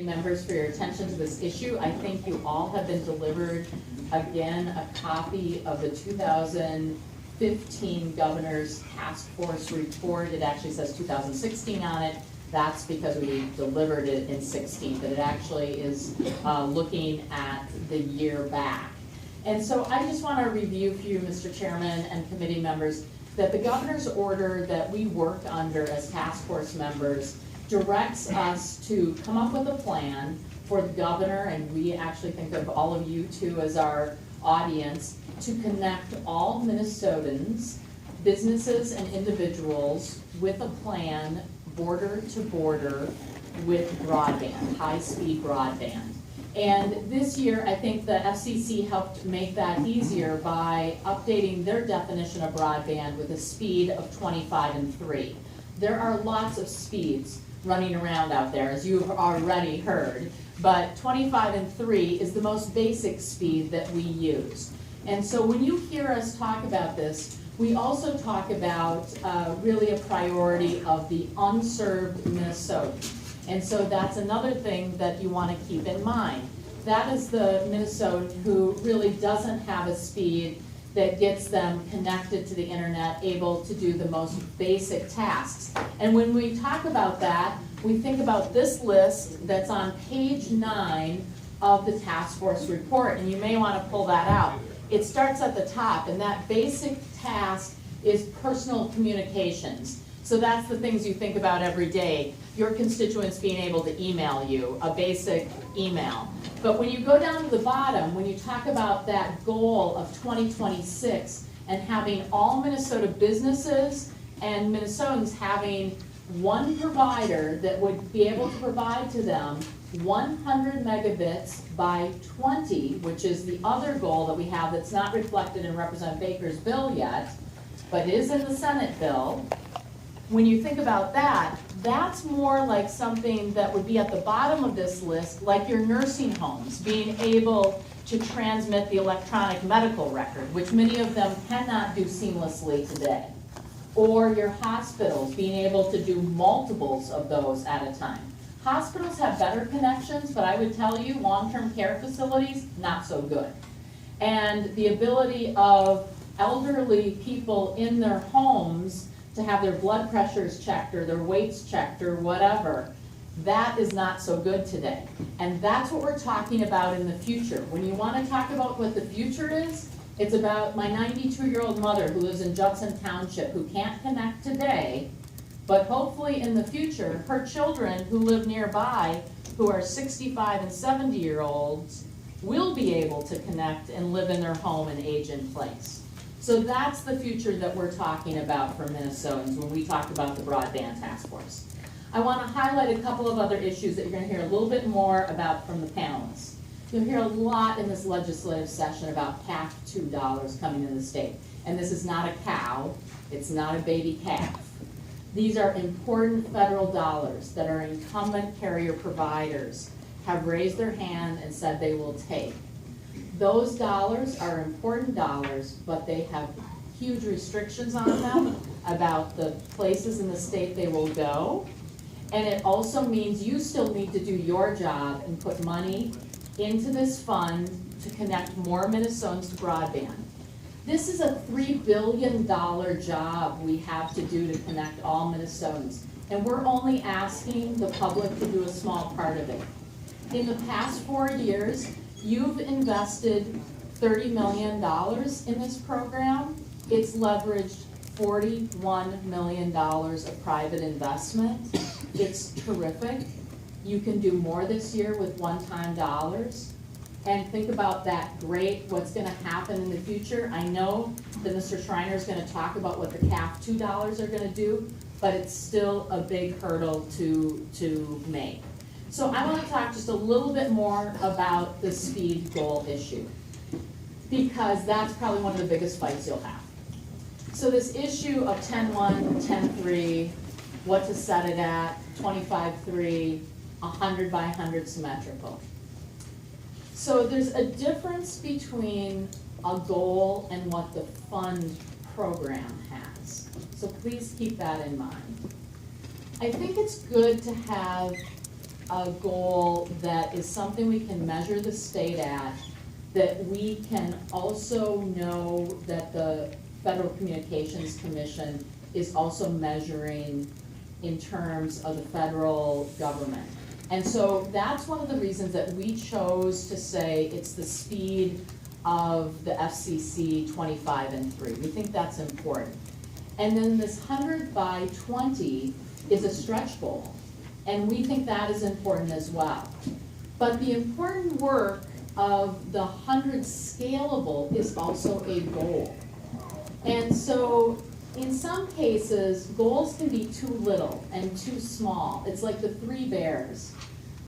Members, for your attention to this issue. I think you all have been delivered, again, a copy of the 2015 Governor's Task Force report. It actually says 2016 on it. That's because we delivered it in 16, but it actually is looking at the year back. And so I just want to review for you, Mr. Chairman and committee members, that the Governor's order that we work under as task force members directs us to come up with a plan for the governor, and we actually think of all of you too as our audience, to connect all Minnesotans, businesses and individuals, with a plan border to border with broadband, high-speed broadband. And this year, I think the FCC helped make that easier by updating their definition of broadband with a speed of 25 and 3. There are lots of speeds running around out there, as you've already heard, but 25 and 3 is the most basic speed that we use. And so when you hear us talk about this, we also talk about really a priority of the unserved Minnesotan. And so that's another thing that you want to keep in mind. That is the Minnesotan who really doesn't have a speed that gets them connected to the internet, able to do the most basic tasks. And when we talk about that, we think about this list that's on page 9 of the task force report, and you may want to pull that out. It starts at the top, and that basic task is personal communications. So that's the things you think about every day. Your constituents being able to email you, a basic email. But when you go down to the bottom, when you talk about that goal of 2026 and having all Minnesota businesses and Minnesotans having one provider that would be able to provide to them 100 megabits by 20, which is the other goal that we have that's not reflected in Representative Baker's bill yet, but is in the Senate bill. When you think about that, that's more like something that would be at the bottom of this list, like your nursing homes being able to transmit the electronic medical record, which many of them cannot do seamlessly today. Or your hospitals being able to do multiples of those at a time. Hospitals have better connections, but I would tell you long-term care facilities, not so good. And the ability of elderly people in their homes to have their blood pressures checked or their weights checked or whatever, that is not so good today. And that's what we're talking about in the future. When you want to talk about what the future is, it's about my 92-year-old mother who lives in Judson Township who can't connect today, but hopefully in the future, her children who live nearby, who are 65 and 70-year-olds, will be able to connect and live in their home and age in place. So that's the future that we're talking about for Minnesotans when we talk about the broadband task force. I want to highlight a couple of other issues that you're going to hear a little bit more about from the panelists. You'll hear a lot in this legislative session about CAF II dollars coming in the state. And this is not a cow, it's not a baby calf. These are important federal dollars that our incumbent carrier providers have raised their hand and said they will take. Those dollars are important dollars, but they have huge restrictions on them about the places in the state they will go. And it also means you still need to do your job and put money into this fund to connect more Minnesotans to broadband. This is a $3 billion job we have to do to connect all Minnesotans. And we're only asking the public to do a small part of it. In the past 4 years, you've invested $30 million in this program. It's leveraged $41 million of private investment. It's terrific. You can do more this year with one-time dollars. And think about that great, what's going to happen in the future. I know that Mr. Schreiner is going to talk about what the CAF II dollars are going to do, but it's still a big hurdle to make. So I want to talk just a little bit more about the speed goal issue, because that's probably one of the biggest fights you'll have. So this issue of 10.1, 10.3, what to set it at, 25.3, 100 by 100 symmetrical. So there's a difference between a goal and what the fund program has. So please keep that in mind. I think it's good to have a goal that is something we can measure the state at, that we can also know that the Federal Communications Commission is also measuring in terms of the federal government. And so that's one of the reasons that we chose to say it's the speed of the FCC 25 and 3. We think that's important. And then this 100 by 20 is a stretch goal, and we think that is important as well. But the important work of the 100 scalable is also a goal. And so in some cases, goals can be too little and too small. It's like the 3 bears.